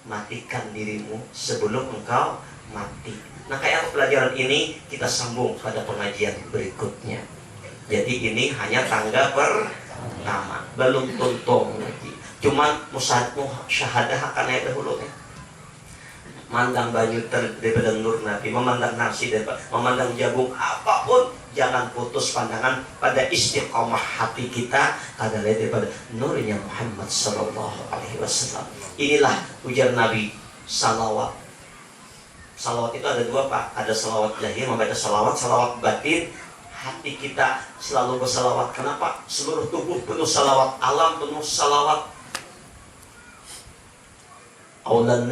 matikan dirimu sebelum engkau mati. Nah, kayak pelajaran ini kita sambung pada pengajian berikutnya. Jadi ini hanya tangga pertama, belum tuntung lagi. Cuman syahadah akan ayat dahulu ya. Mandang banyu daripada nur Nabi, memandang nasi daripada memandang jagung, apapun jangan putus pandangan pada istiqomah hati kita adalah daripada nurnya Muhammad sallallahu alaihi wasallam. Inilah ujar Nabi, salawat. Salawat itu ada dua, Pak. Ada salawat lahir, membaca salawat batin. Hati kita selalu bersalawat. Kenapa? Seluruh tubuh penuh salawat, alam penuh salawat. Aulan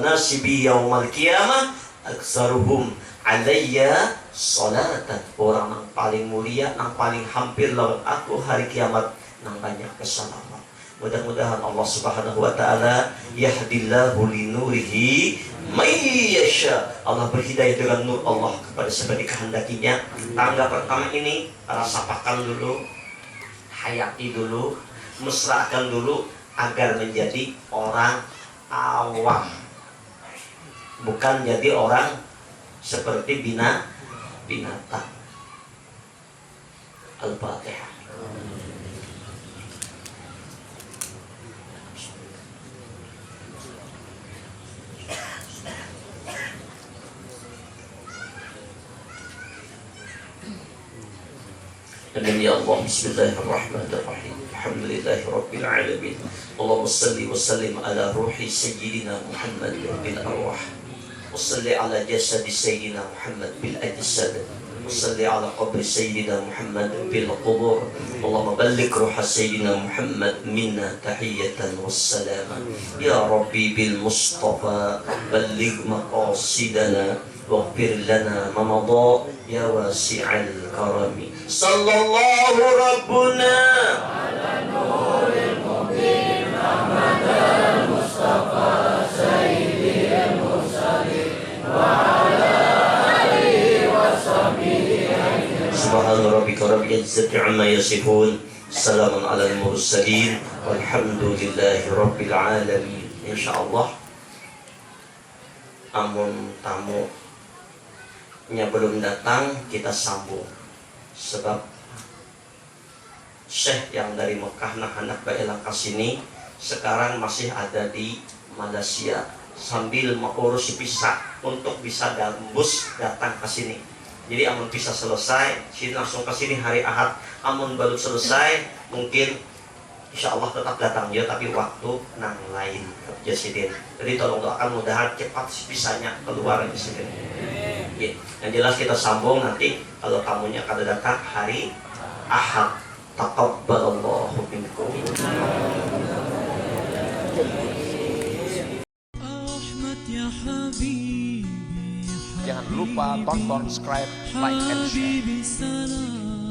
nasi bi yaumal qiyamah aktsaruhum alayya salatan. Orang yang paling mulia, yang paling hampir lawan aku hari kiamat, yang banyak bersalawat. Mudah-mudahan Allah Subhanahu wa taala yahdillahu linurihi may yasha. Allah berhidayah dengan nur Allah kepada seperti kehendakinya. Tangga pertama ini rasakan dulu, hayati dulu, mesrakan dulu agar menjadi orang awam, bukan jadi orang seperti binatang. Al-Fatihah. Amin ya Allah. Bismillahirrahmanirrahim. Alhamdulillahi Rabbil Alamin. Allahumma salli wa sallim ala ruhi Sayyidina Muhammad bil arwah. Wa salli ala jasadi Sayyidina Muhammad bil ajsad. Wa salli ala qabri Sayyidina Muhammad bil qubur. Allahumma balligh ruha Sayyidina Muhammad minna tahiyatan wassalama. Ya Rabbi bil Mustafa balligh maqasidana waghfir lana ma madha ya wasi'al karami. Sallallahu rabbuna ala nuril mubin Muhammadal Mustafa sayyidil mursalin wa ala alihi wa sahbihi ajma'in. Subhana rabbika rabbil izzati amma yasifun, salamun alal mursalin, walhamdulillahi rabbil alamin. Insyaallah amun tamunya belum datang, kita sambung. Sebab Syekh yang dari Mekah nak baelang ke sini sekarang masih ada di Malaysia sambil mengurus visa untuk bisa bus datang ke sini. Jadi amun bisa selesai, sini langsung ke sini hari Ahad. Amun baru selesai, mungkin insya Allah tetap datang ya, tapi waktu nang lain Presiden. Jadi tolong doakan mudahan cepat bisanya keluar Presiden. Ya, yang jelas kita sambung nanti kalau tamunya akan datang hari Ahad. Taqabbalallahu minkum. Jangan lupa tonton, subscribe, like, and share.